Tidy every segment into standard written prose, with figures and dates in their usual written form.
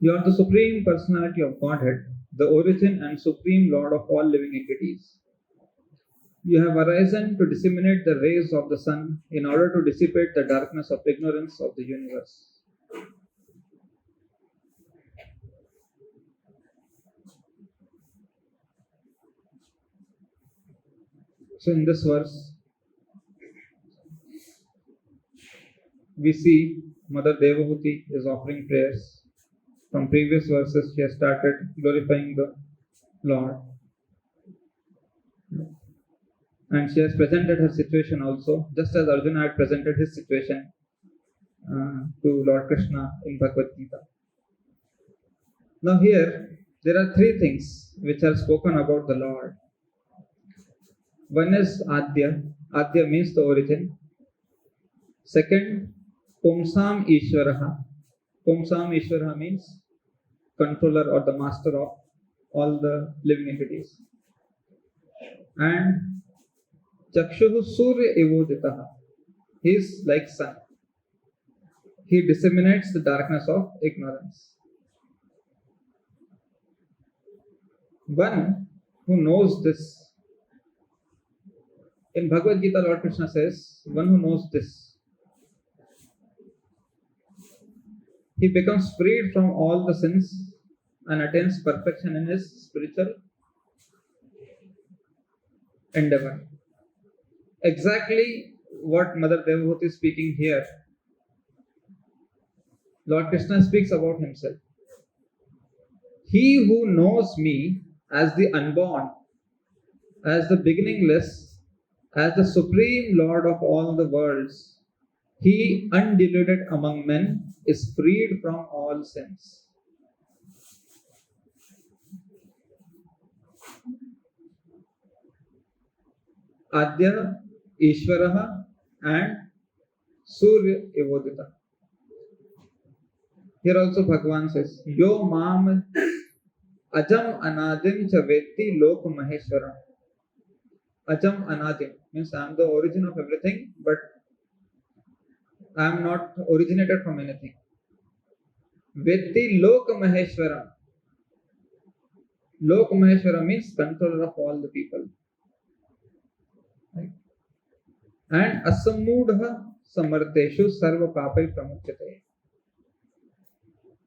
You are the Supreme Personality of Godhead, the origin and Supreme Lord of all living entities. You have arisen to disseminate the rays of the sun in order to dissipate the darkness of ignorance of the universe. So in this verse, we see Mother Devahuti is offering prayers. From previous verses, she has started glorifying the Lord. And she has presented her situation also, just as Arjuna had presented his situation to Lord Krishna in Bhagavad Gita. Now here, there are three things which are spoken about the Lord. One is Adya. Adya means the origin. Second, Pumsam Ishvaraha. Pumsam Ishvaraha means controller or the master of all the living entities. And Chakshuhu Surya Evoditaha. He is like sun. He disseminates the darkness of ignorance. One who knows this. In Bhagavad Gita, Lord Krishna says, one who knows this, he becomes freed from all the sins and attains perfection in his spiritual endeavor. Exactly what Mother Devahuti is speaking here. Lord Krishna speaks about himself. He who knows me as the unborn, as the beginningless, as the supreme Lord of all the worlds, he undiluted among men is freed from all sins. Adya, Ishvaraha and Surya Evodita. Here also Bhagavan says, Yo Mam Ajam Anadim Chavetti Lok Maheshwara. Ajam Anadim means I am the origin of everything, but I am not originated from anything. Vetti Lok Maheshwara. Lok Maheshwara means controller of all the people. Right? And Asamudha Samarteshu Sarva Papai Pramuchate.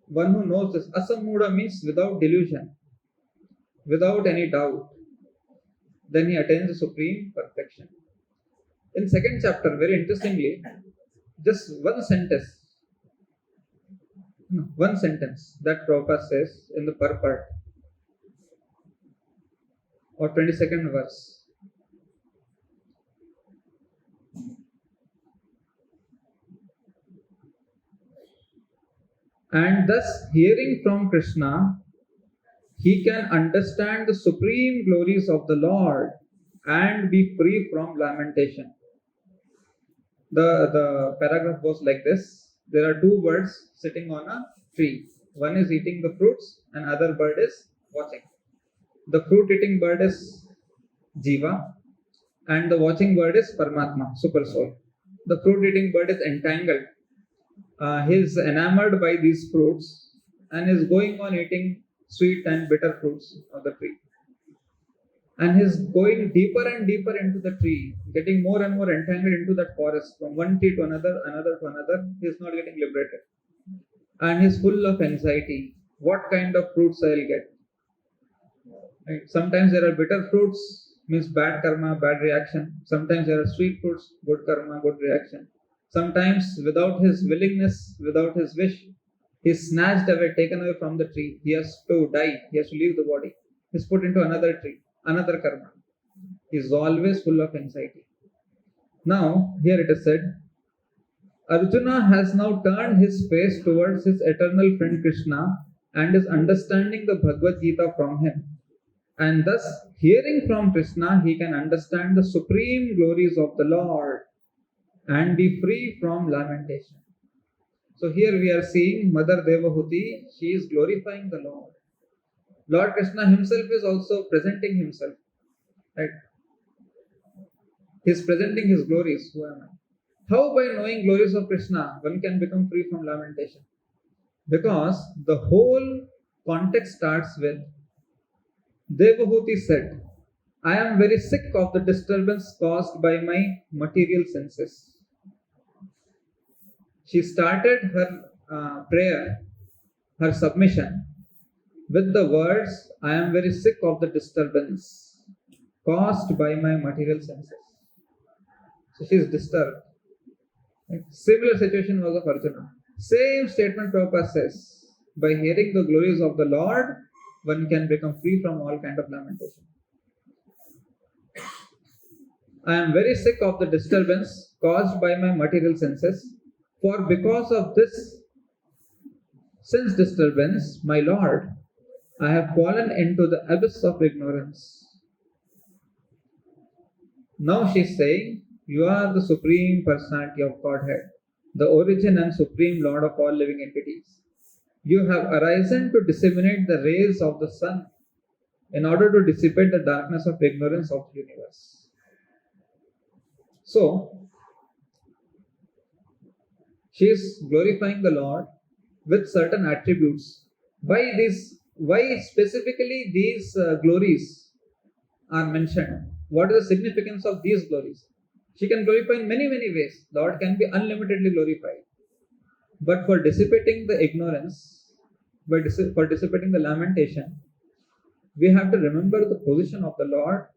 One who knows this. Asamudha means without delusion, without any doubt. Then he attains the supreme perfection. In second chapter, very interestingly, just one sentence that Prabhupada says in the purport or 22nd verse. And thus, hearing from Krishna, he can understand the supreme glories of the Lord and be free from lamentation. The paragraph goes like this. There are two birds sitting on a tree. One is eating the fruits and other bird is watching. The fruit eating bird is Jiva and the watching bird is Paramatma, super soul. The fruit eating bird is entangled. He is enamored by these fruits and is going on eating sweet and bitter fruits of the tree. And he's going deeper and deeper into the tree, getting more and more entangled into that forest, from one tree to another, another to another. He's not getting liberated. And he's full of anxiety. What kind of fruits I'll get? Right? Sometimes there are bitter fruits, means bad karma, bad reaction. Sometimes there are sweet fruits, good karma, good reaction. Sometimes without his willingness, without his wish, he's snatched away, taken away from the tree. He has to die. He has to leave the body. He's put into another tree, another karma. He's always full of anxiety. Now, here it is said, Arjuna has now turned his face towards his eternal friend Krishna and is understanding the Bhagavad Gita from him. And thus, hearing from Krishna, he can understand the supreme glories of the Lord and be free from lamentation. So here we are seeing Mother Devahuti, she is glorifying the Lord. Lord Krishna himself is also presenting himself. Right? He is presenting his glories. Who am I? How by knowing glories of Krishna, one can become free from lamentation? Because the whole context starts with Devahuti said, I am very sick of the disturbance caused by my material senses. She started her prayer, her submission, with the words, I am very sick of the disturbance caused by my material senses. So she is disturbed. Similar situation was of Arjuna. Same statement Prabhupada says. By hearing the glories of the Lord, one can become free from all kind of lamentation. I am very sick of the disturbance caused by my material senses, for because of this sense disturbance, my Lord, I have fallen into the abyss of ignorance. Now she is saying, you are the Supreme Personality of Godhead, the origin and Supreme Lord of all living entities. You have arisen to disseminate the rays of the sun in order to dissipate the darkness of ignorance of the universe. So, she is glorifying the Lord with certain attributes. Why specifically these glories are mentioned? What is the significance of these glories? She can glorify in many ways. Lord can be unlimitedly glorified. But for dissipating the ignorance, for dissipating the lamentation, we have to remember the position of the Lord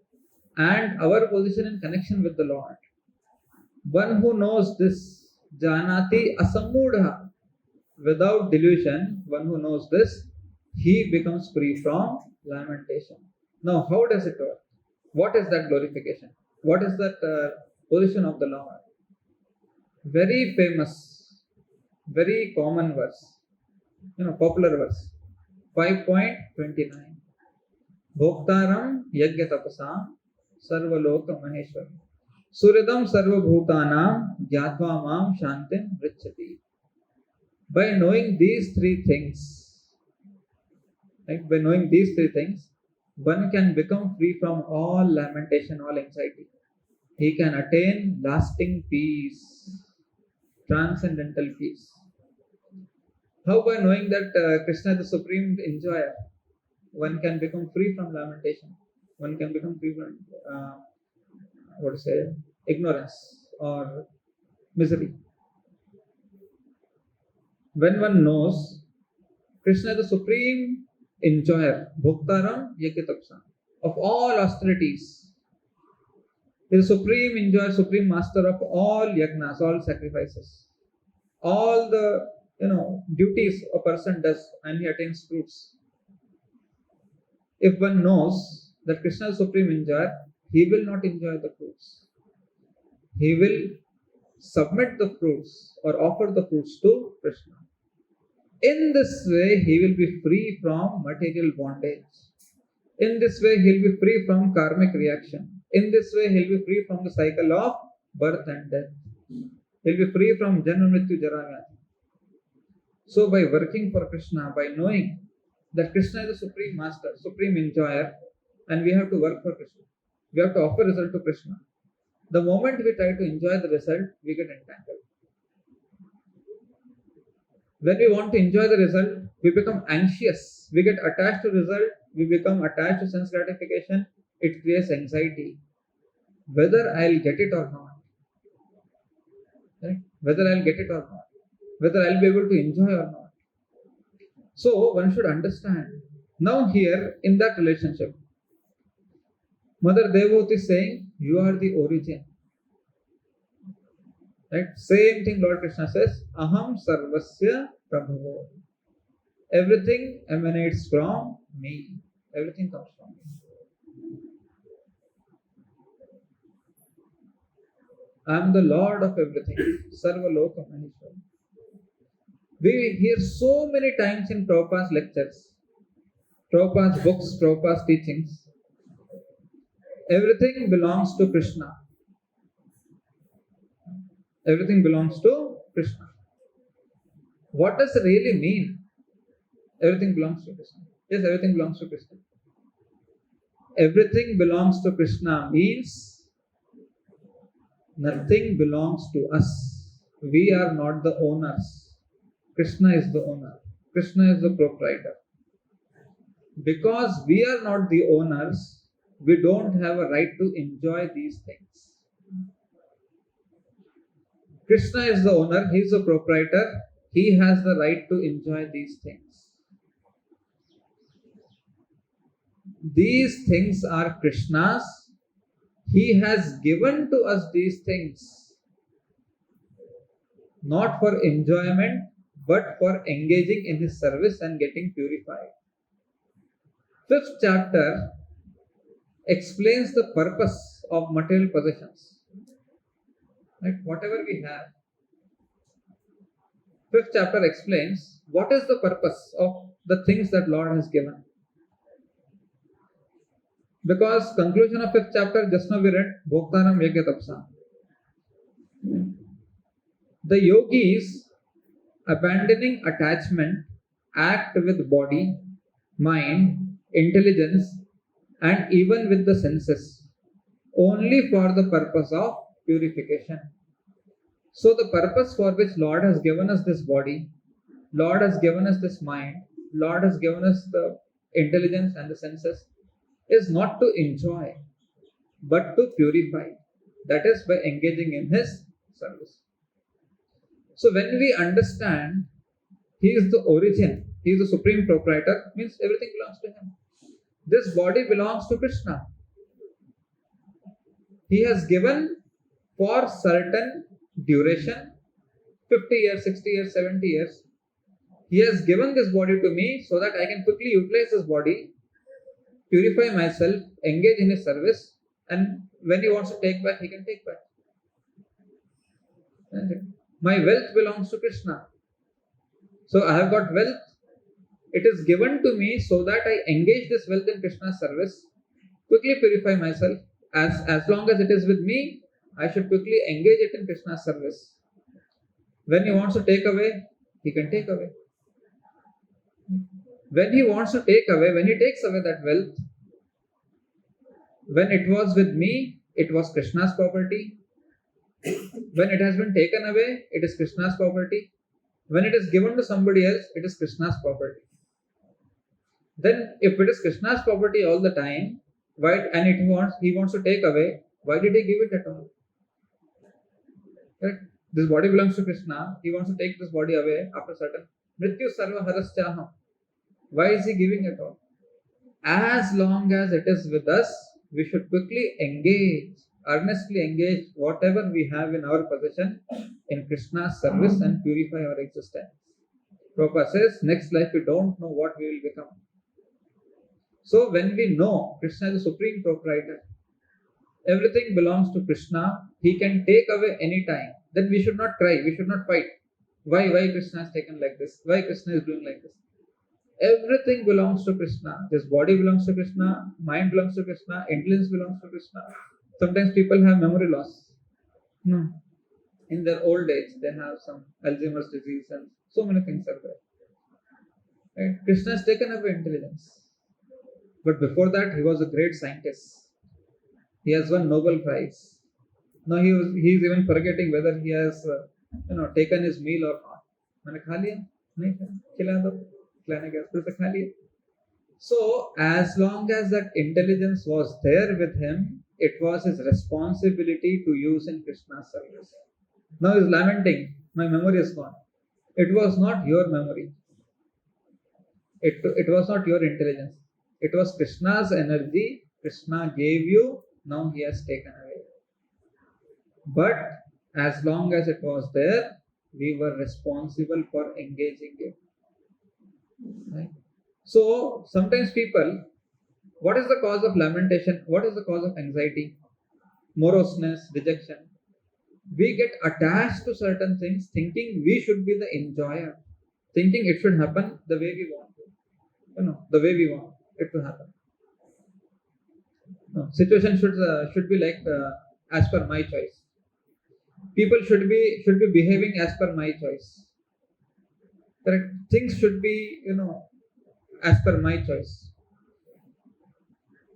and our position in connection with the Lord. One who knows this, janati asamudha, without delusion, one who knows this, he becomes free from lamentation. Now, how does it work? What is that glorification? What is that position of the Lord? Very famous, very common verse, popular verse, 5.29. Bhoktaram yajna tapasam sarvaloka maheshwaram suridam sarvabhutanam jyatva mam shantim vrichati. By knowing these three things, one can become free from all lamentation, all anxiety. He can attain lasting peace, transcendental peace. How? By knowing that Krishna is the supreme enjoyer, one can become free from lamentation. One can become free from ignorance or misery. When one knows Krishna is the supreme enjoyer, Bhoktaram Yajna of all austerities. He is the supreme enjoyer, supreme master of all yajnas, all sacrifices, all the duties a person does, and he attains fruits. If one knows that Krishna is supreme enjoyer, he will not enjoy the fruits. He will submit the fruits or offer the fruits to Krishna. In this way, he will be free from material bondage. In this way, he will be free from karmic reaction. In this way, he will be free from the cycle of birth and death. He will be free from Janma Mrityu Jara Vyadhi. So, by working for Krishna, by knowing that Krishna is the supreme master, supreme enjoyer, and we have to work for Krishna, we have to offer result to Krishna. The moment we try to enjoy the result, we get entangled. When we want to enjoy the result, we become anxious. We get attached to result. We become attached to sense gratification. It creates anxiety. Whether I'll get it or not. Right? Whether I'll get it or not. Whether I'll be able to enjoy or not. So one should understand. Now here, in that relationship, Mother Devotee is saying, you are the origin. Right? Same thing Lord Krishna says, Aham Sarvasya Prabhavo. Everything emanates from me. Everything comes from me. I am the Lord of everything. Sarva Loka Maheshwara. We hear so many times in Prabhupada's lectures, Prabhupada's books, Prabhupada's teachings. Everything belongs to Krishna. Everything belongs to Krishna. What does it really mean? Everything belongs to Krishna. Yes, everything belongs to Krishna. Everything belongs to Krishna means nothing belongs to us. We are not the owners. Krishna is the owner. Krishna is the proprietor. Because we are not the owners, we don't have a right to enjoy these things. Krishna is the owner, he is the proprietor, he has the right to enjoy these things. These things are Krishna's. He has given to us these things, not for enjoyment, but for engaging in his service and getting purified. 5th chapter explains the purpose of material possessions. Right? Whatever we have. 5th chapter explains what is the purpose of the things that Lord has given. Because conclusion of 5th chapter, just now we read, Bhoktaram Yagya Tapsa. The yogis, abandoning attachment, act with body, mind, intelligence, and even with the senses, only for the purpose of purification. So the purpose for which Lord has given us this body, Lord has given us this mind, Lord has given us the intelligence and the senses, is not to enjoy, but to purify. That is by engaging in his service. So when we understand he is the origin, he is the supreme proprietor, means everything belongs to him. This body belongs to Krishna. He has given for certain duration, 50 years, 60 years, 70 years. He has given this body to me so that I can quickly utilize this body, purify myself, engage in his service, and when he wants to take back, he can take back. My wealth belongs to Krishna. So I have got wealth. It is given to me so that I engage this wealth in Krishna's service, quickly purify myself. As long as it is with me, I should quickly engage it in Krishna's service. When he wants to take away, he can take away. When he wants to take away, when he takes away that wealth, when it was with me, it was Krishna's property. When it has been taken away, it is Krishna's property. When it is given to somebody else, it is Krishna's property. Then if it is Krishna's property all the time, and he wants to take away, why did he give it at all? Right? This body belongs to Krishna. He wants to take this body away after certain. Mrityu sarva haraschaham. Why is he giving it all? As long as it is with us, we should quickly engage, earnestly engage whatever we have in our possession in Krishna's service and purify our existence. Prabhupada says, next life we don't know what we will become. So when we know Krishna is the supreme proprietor, everything belongs to Krishna, he can take away any time. Then we should not cry, we should not fight. Why Krishna is taken like this? Why Krishna is doing like this? Everything belongs to Krishna. This body belongs to Krishna, mind belongs to Krishna, intelligence belongs to Krishna. Sometimes people have memory loss. No. In their old age, they have some Alzheimer's disease and so many things are there. Right? Krishna has taken away intelligence. But before that, he was a great scientist. He has won Nobel Prize. Now he is even forgetting whether he has taken his meal or not. मैंने खा लिया? नहीं खाया? खिला दो. खिलाने के बाद खा लिया. So as long as that intelligence was there with him, it was his responsibility to use in Krishna's service. Now he is lamenting, my memory is gone. It was not your memory. It was not your intelligence. It was Krishna's energy. Krishna gave you, now he has taken away. But as long as it was there, we were responsible for engaging it. Right? So sometimes people, what is the cause of lamentation? What is the cause of anxiety? Moroseness, rejection. We get attached to certain things thinking we should be the enjoyer, thinking it should happen the way we want to. The way we want it to happen. No, situation should be like as per my choice. People should be behaving as per my choice. Correct? Things should be as per my choice.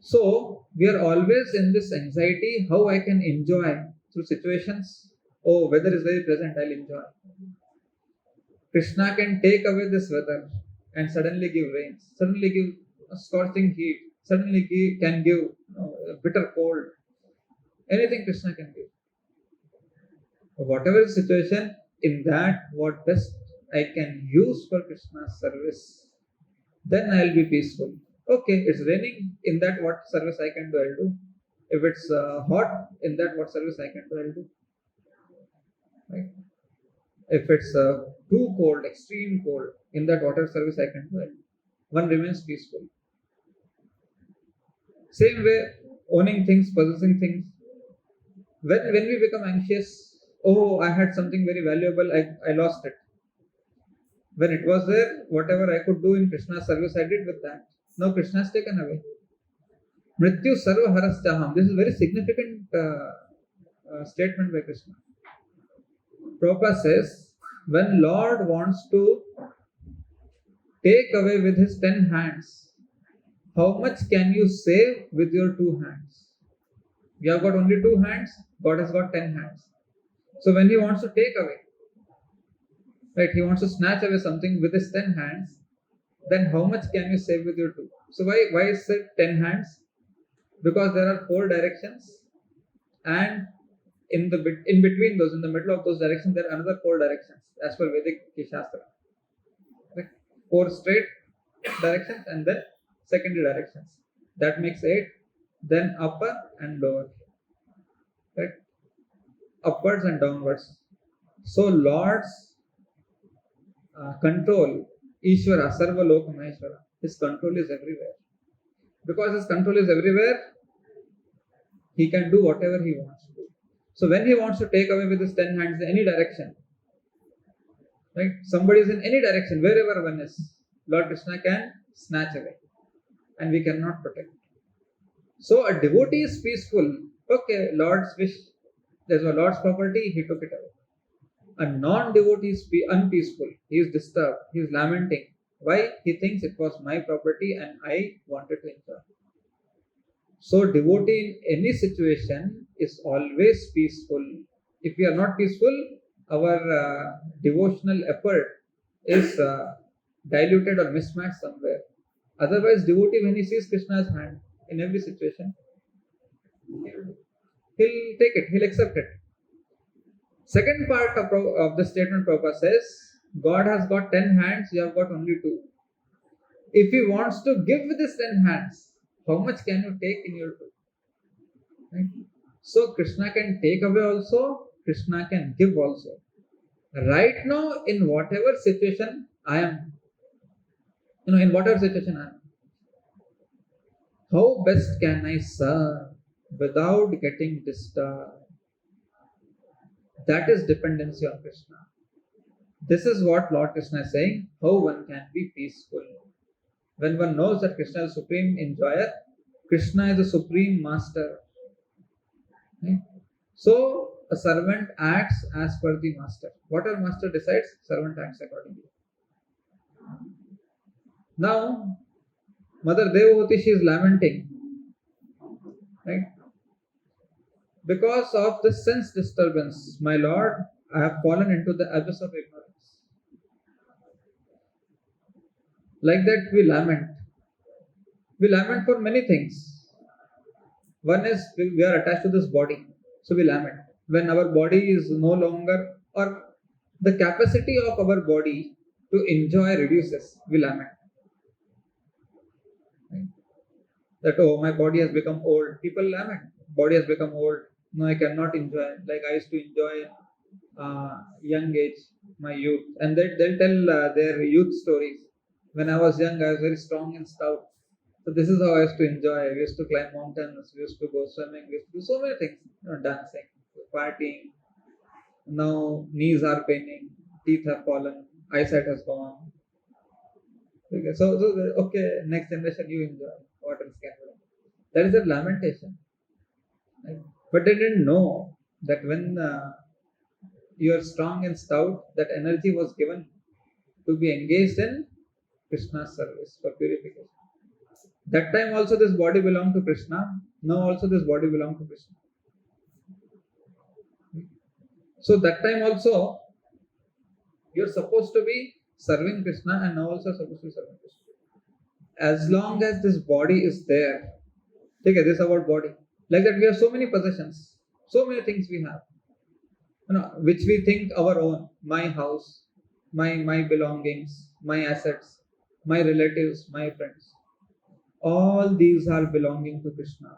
So we are always in this anxiety how I can enjoy through situations. Weather is very pleasant, I'll enjoy. Krishna can take away this weather. and suddenly give rains, suddenly give scorching heat, suddenly can give bitter cold. Anything Krishna can give. Whatever the situation, in that what best I can use for Krishna's service, then I'll be peaceful. Okay, it's raining, in that what service I can do, I'll do. If it's hot, in that what service I can do, I'll do. Right? If it's too cold, extreme cold, in that whatever service I can do, I'll do. One remains peaceful. Same way, owning things, possessing things. When we become anxious, oh, I had something very valuable, I lost it. When it was there, whatever I could do in Krishna's service, I did with that. Now Krishna has taken away. Mrityu sarva harastyaham. This is a very significant statement by Krishna. Prabhupada says, when Lord wants to take away with his 10 hands, how much can you save with your 2 hands? You have got only 2 hands, God has got 10 hands. So when he wants to take away, right, he wants to snatch away something with his 10 hands, then how much can you save with your 2? So why is it 10 hands? Because there are 4 directions, and in between those, in the middle of those directions, there are another 4 directions as per Vedic Shastra. Right? 4 straight directions and then secondary directions. That makes 8. Then upper and lower. Right? Upwards and downwards. So Lord's control, Ishvara, Sarva Loka Maheshwara, his control is everywhere. Because his control is everywhere, he can do whatever he wants to do. So when he wants to take away with his 10 hands in any direction, right? Somebody is in any direction, wherever one is, Lord Krishna can snatch away, and we cannot protect. So a devotee is peaceful. Okay, Lord's wish, there's a Lord's property, he took it away. A non-devotee is unpeaceful. He is disturbed. He is lamenting. Why? He thinks it was my property and I wanted to enjoy. So devotee in any situation is always peaceful. If we are not peaceful, our devotional effort is diluted or mismatched somewhere. Otherwise, devotee, when he sees Krishna's hand in every situation, he'll take it, he'll accept it. Second part of the statement Prabhupada says, God has got 10 hands, you have got only 2. If he wants to give with his 10 hands, how much can you take in your 2? Right? So Krishna can take away also, Krishna can give also. Right now, in whatever situation I am, in whatever situation I am, how best can I serve without getting disturbed? That is dependency on Krishna. This is what Lord Krishna is saying, how one can be peaceful. When one knows that Krishna is supreme enjoyer, Krishna is the supreme master. Right? So a servant acts as per the master. Whatever master decides, servant acts accordingly. Now, Mother Devavati, she is lamenting. Right? Because of the sense disturbance, my Lord, I have fallen into the abyss of ignorance. Like that we lament. We lament for many things. One is we are attached to this body, so we lament. When our body is no longer, or the capacity of our body to enjoy reduces, we lament. Right? That, oh, my body has become old. People lament. Body has become old. No, I cannot enjoy. Like I used to enjoy young age, my youth. And they'll tell their youth stories. When I was young, I was very strong and stout. So this is how I used to enjoy. We used to climb mountains. We used to go swimming. We used to do so many things. Dancing, partying. Now knees are paining. Teeth have fallen. Eyesight has gone. Okay, so okay, next generation you enjoy. What else can be done? That is a lamentation. Right? But they didn't know that when you are strong and stout, that energy was given to be engaged in Krishna's service for purification. That time also this body belonged to Krishna. Now also this body belongs to Krishna. So that time also you're supposed to be serving Krishna and now also supposed to be serving Krishna. As long as this body is there, take this about body. Like that, we have so many possessions, so many things we have, which we think our own. My house, my belongings, my assets, my relatives, my friends. All these are belonging to Krishna.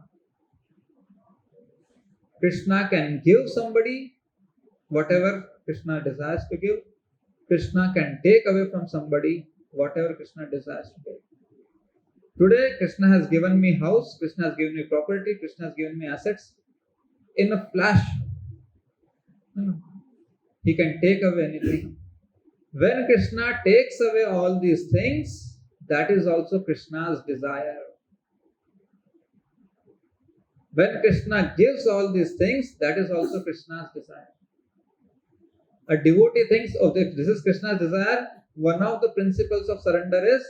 Krishna can give somebody whatever Krishna desires to give. Krishna can take away from somebody whatever Krishna desires to take. Today, Krishna has given me house, Krishna has given me property, Krishna has given me assets. In a flash, he can take away anything. When Krishna takes away all these things, that is also Krishna's desire. When Krishna gives all these things, that is also Krishna's desire. A devotee thinks, if this is Krishna's desire, one of the principles of surrender is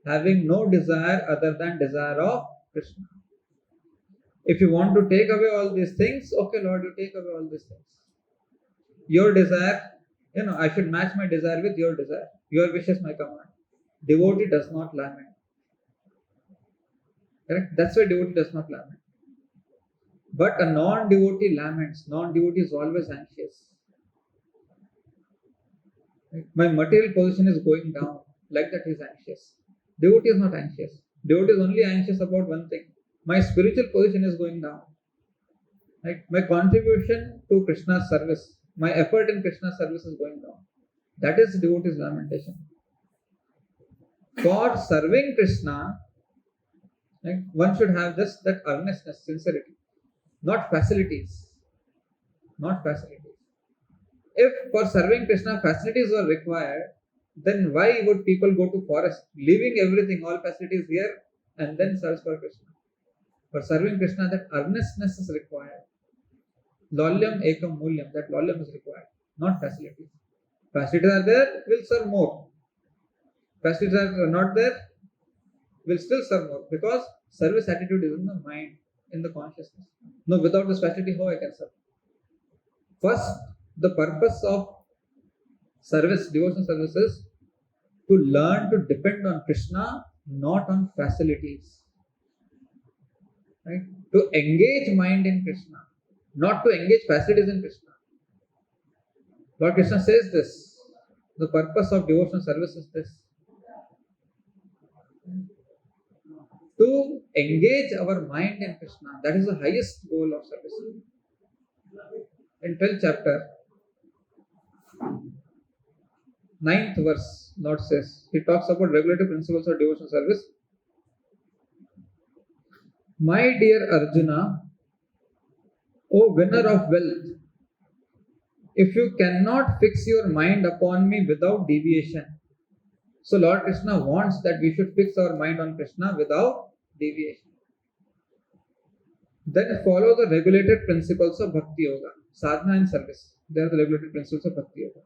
having no desire other than desire of Krishna. If you want to take away all these things, okay Lord, you take away all these things. Your desire, I should match my desire with your desire. Your wish is my command. Devotee does not lament. Correct? That's why devotee does not lament. But a non-devotee laments. Non-devotee is always anxious. My material position is going down. Like that he is anxious. Devotee is not anxious. Devotee is only anxious about one thing. My spiritual position is going down. Right? My contribution to Krishna's service, my effort in Krishna's service is going down. That is devotee's lamentation. For serving Krishna, right, one should have just that earnestness, sincerity, not facilities. Not facilities. If for serving Krishna facilities were required, then why would people go to forest, leaving everything, all facilities here, and then search for Krishna? For serving Krishna, that earnestness is required. Lalyam ekam mulyam, that lalyam is required, not facilities. Facilities are there, we'll serve more. Facilities are not there, we'll still serve more, because service attitude is in the mind, in the consciousness. No, without this facility, how I can serve? First, the purpose of service, devotional service is to learn to depend on Krishna, not on facilities. Right? To engage mind in Krishna, not to engage facilities in Krishna. Lord Krishna says this. The purpose of devotional service is this. To engage our mind in Krishna. That is the highest goal of service. In 12th chapter, 9th verse, Lord says, he talks about regulative principles of devotional service. My dear Arjuna, O winner of wealth, if you cannot fix your mind upon me without deviation. So Lord Krishna wants that we should fix our mind on Krishna without deviation. Then follow the regulated principles of Bhakti Yoga, sadhana and service. They are the regulated principles of Bhakti Yoga.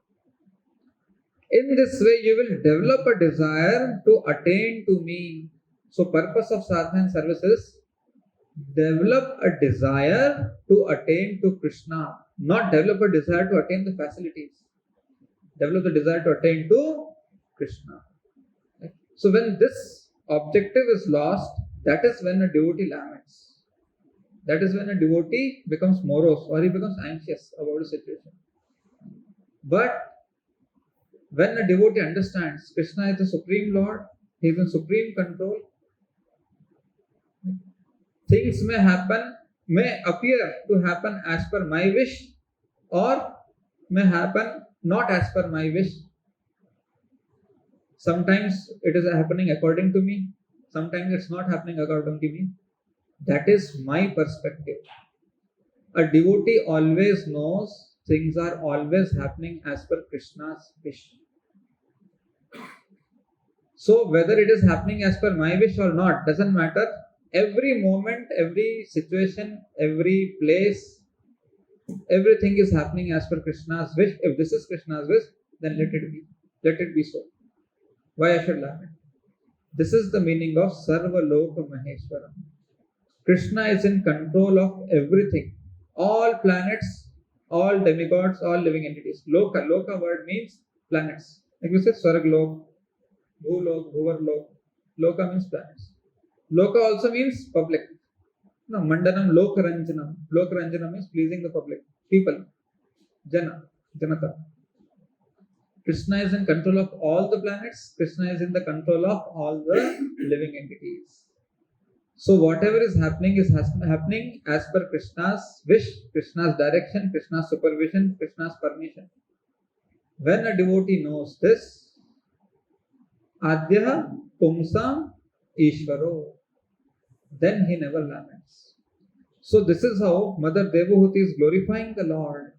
In this way, you will develop a desire to attain to me. So purpose of sadhana and service is develop a desire to attain to Krishna, not develop a desire to attain the facilities. Develop the desire to attain to Krishna. Right? So when this objective is lost, that is when a devotee laments. That is when a devotee becomes morose or he becomes anxious about a situation. But when a devotee understands Krishna is the Supreme Lord, he is in supreme control, things may appear to happen as per my wish or may happen not as per my wish. Sometimes it is happening according to me, sometimes it's not happening according to me. That is my perspective. A devotee always knows things are always happening as per Krishna's wish. So whether it is happening as per my wish or not, doesn't matter. Every moment, every situation, every place, everything is happening as per Krishna's wish. If this is Krishna's wish, then let it be. Let it be so. Why I should lament? This is the meaning of Sarva Loka Maheshwaram. Krishna is in control of everything. All planets, all demigods, all living entities. Loka word means planets. Like we said, Swarglok, Bhulok, Bhuvarlok. Loka means planets. Loka also means public. No, Mandanam, Lokaranjanam. Lokaranjanam means pleasing the public. People. Jana. Janata. Krishna is in control of all the planets. Krishna is in the control of all the living entities. So whatever is happening as per Krishna's wish, Krishna's direction, Krishna's supervision, Krishna's permission. When a devotee knows this, Adya Pumsam Ishvaro, then he never laments. So this is how Mother Devahuti is glorifying the Lord.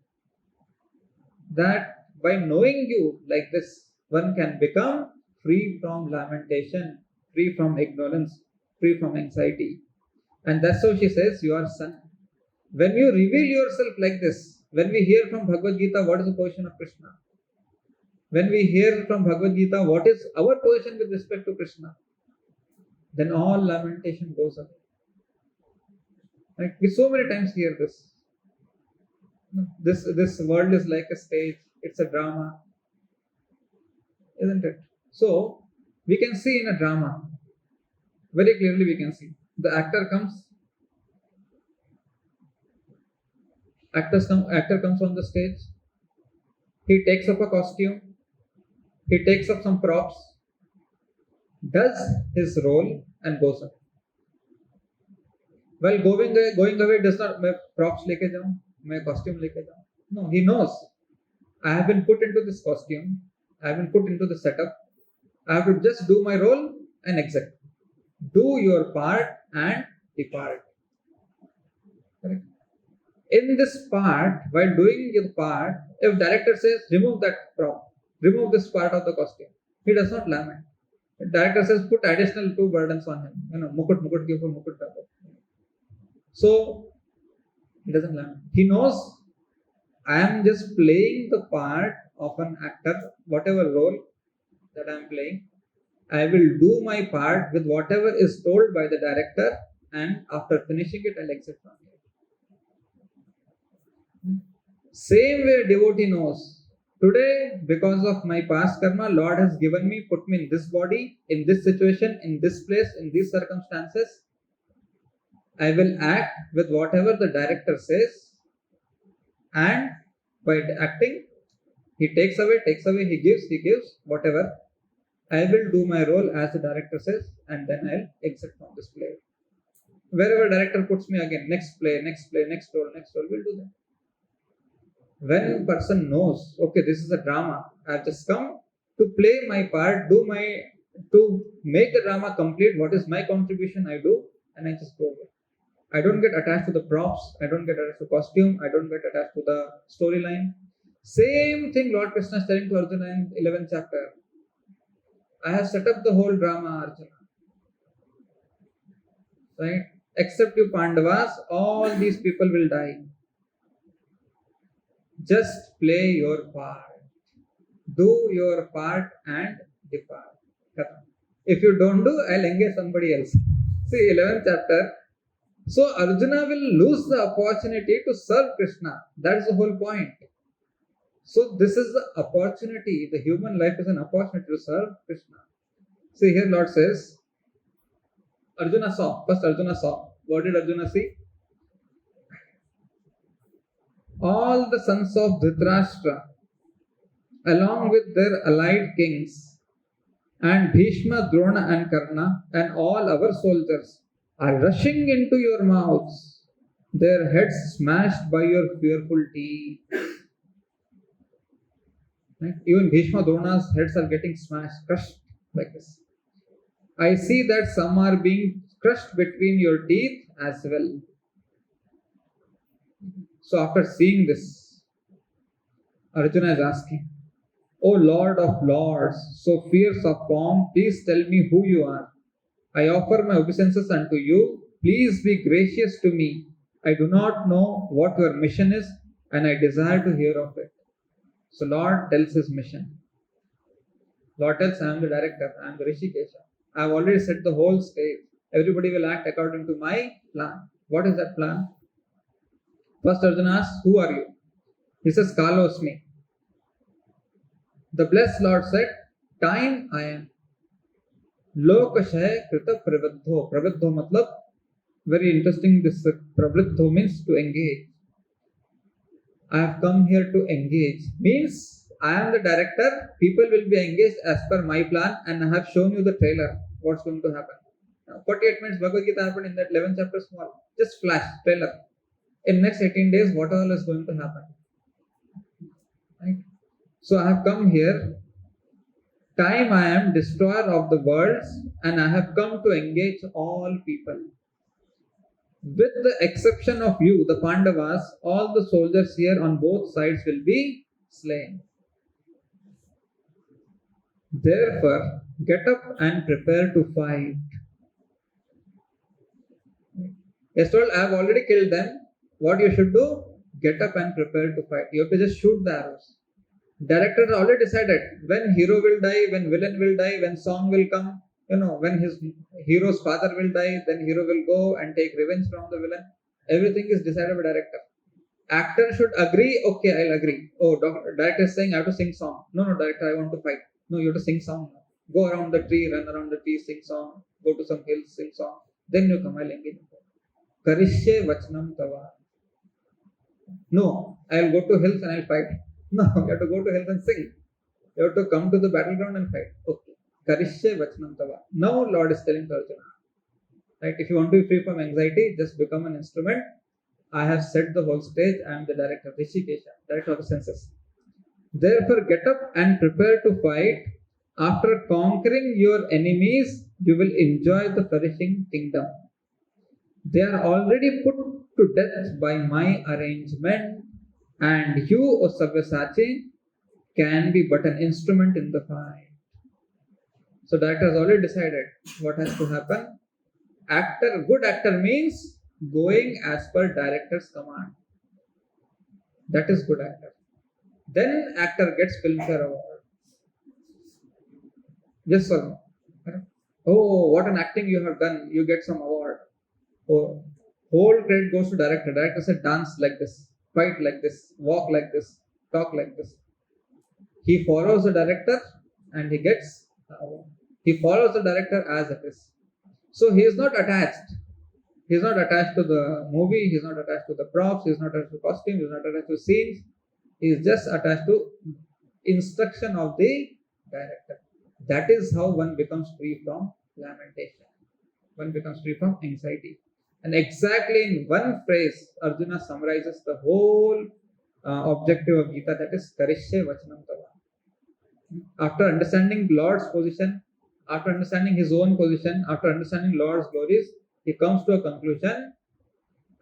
That by knowing you like this, one can become free from lamentation, free from ignorance, free from anxiety. And that's how she says, you are son. When you reveal yourself like this, when we hear from Bhagavad Gita, what is the position of Krishna? When we hear from Bhagavad Gita, what is our position with respect to Krishna? Then all lamentation goes away. Right? We so many times hear this. This world is like a stage. It's a drama. Isn't it? So, we can see in a drama, very clearly we can see. The actor comes on the stage. He takes up a costume. He takes up some props, does his role and goes up. While going away does not, मैं props लेके जाऊँ, मैं costume लेके जाऊँ. No, he knows. I have been put into this costume. I have been put into the setup. I have to just do my role and exit. Do your part and depart. Correct? In this part, while doing your part, if director says remove that prop, remove this part of the costume, he does not lament. The director says put additional 2 burdens on him. Mukut ke upar mukut डालो. So he doesn't lament. He knows I am just playing the part of an actor, whatever role that I am playing. I will do my part with whatever is told by the director, and after finishing it, I'll exit from here. Same way devotee knows, today because of my past karma, Lord has given me, put me in this body, in this situation, in this place, in these circumstances. I will act with whatever the director says, and by acting, he takes away, he gives, whatever. I will do my role as the director says, and then I'll exit from this play. Wherever director puts me again, next play, next role, we'll do that. When a person knows, okay, this is a drama, I've just come to play my part, to make the drama complete, what is my contribution, I do, and I just go away. I don't get attached to the props, I don't get attached to costume, I don't get attached to the storyline. Same thing Lord Krishna is telling to Arjuna in 11th chapter. I have set up the whole drama, Arjuna. Right? Except you Pandavas, all these people will die. Just play your part. Do your part and depart. If you don't do, I'll engage somebody else. See, 11th chapter. So Arjuna will lose the opportunity to serve Krishna. That's the whole point. So this is the opportunity. The human life is an opportunity to serve Krishna. See, here Lord says, Arjuna saw. First Arjuna saw. What did Arjuna see? All the sons of Dhritarashtra, along with their allied kings, and Bhishma, Drona and Karna, and all our soldiers, are rushing into your mouths, their heads smashed by your fearful teeth. Right? Even Bhishma, Drona's heads are getting smashed, crushed like this. I see that some are being crushed between your teeth as well. So after seeing this, Arjuna is asking, O Lord of Lords, so fierce of form, please tell me who you are. I offer my obeisances unto you. Please be gracious to me. I do not know what your mission is, and I desire to hear of it. So Lord tells his mission. Lord tells, I am the director, I am the Rishikesha. I have already set the whole stage. Everybody will act according to my plan. What is that plan? First Arjuna asks, who are you? He says, Kalosmi. The blessed Lord said, time I am. Lokashaya krita praviddho. Praviddho matlab, very interesting, this praviddho means to engage. I have come here to engage. Means I am the director, people will be engaged as per my plan, and I have shown you the trailer, what's going to happen. Now, 48 minutes Bhagavad Gita happened in that 11 chapter small. Just flash, trailer. In next 18 days, what all is going to happen? Right? So I have come here. Time I am destroyer of the worlds, and I have come to engage all people. With the exception of you, the Pandavas, all the soldiers here on both sides will be slain. Therefore, get up and prepare to fight. Yes, told, I have already killed them. What you should do? Get up and prepare to fight. You have to just shoot the arrows. Director has already decided when hero will die, when villain will die, when song will come. When his hero's father will die, then hero will go and take revenge from the villain. Everything is decided by director. Actor should agree, okay, I'll agree. Oh, director is saying I have to sing song. No, director, I want to fight. No, you have to sing song. Go around the tree, run around the tree, sing song. Go to some hills, sing song. Then you come, I'll engage. Karishye vachanam tava. No, I'll go to hills and I'll fight. No, you have to go to hills and sing. You have to come to the battleground and fight. Okay. Karishye vachanam tava. Now Lord is telling to Arjuna. Right? If you want to be free from anxiety, just become an instrument. I have set the whole stage. I am the director, Rishikesha, director of the senses. Therefore, get up and prepare to fight. After conquering your enemies, you will enjoy the flourishing kingdom. They are already put to death by my arrangement, and you, O Sabyasachi, can be but an instrument in the fight. So director has already decided what has to happen. Good actor means going as per director's command. That is good actor. Then actor gets Filmfare Award. Yes or no? Oh, what an acting you have done. You get some award. Oh, whole credit goes to director. Director said dance like this, fight like this, walk like this, talk like this. He follows the director and he gets the award. He follows the director as it is. So he is not attached. He is not attached to the movie. He is not attached to the props. He is not attached to costume. He is not attached to scenes. He is just attached to instruction of the director. That is how one becomes free from lamentation. One becomes free from anxiety. And exactly in one phrase, Arjuna summarizes the whole objective of Gita, that is Karishye Vachanam Tava. After understanding Lord's position, after understanding his own position, after understanding Lord's glories, he comes to a conclusion,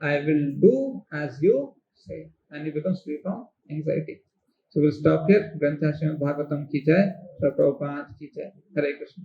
I will do as you say. And he becomes free from anxiety. So we'll stop here. Grantha Srimad Bhagavatam ki jai, Sri Prabhupada ki jai. Hare Krishna.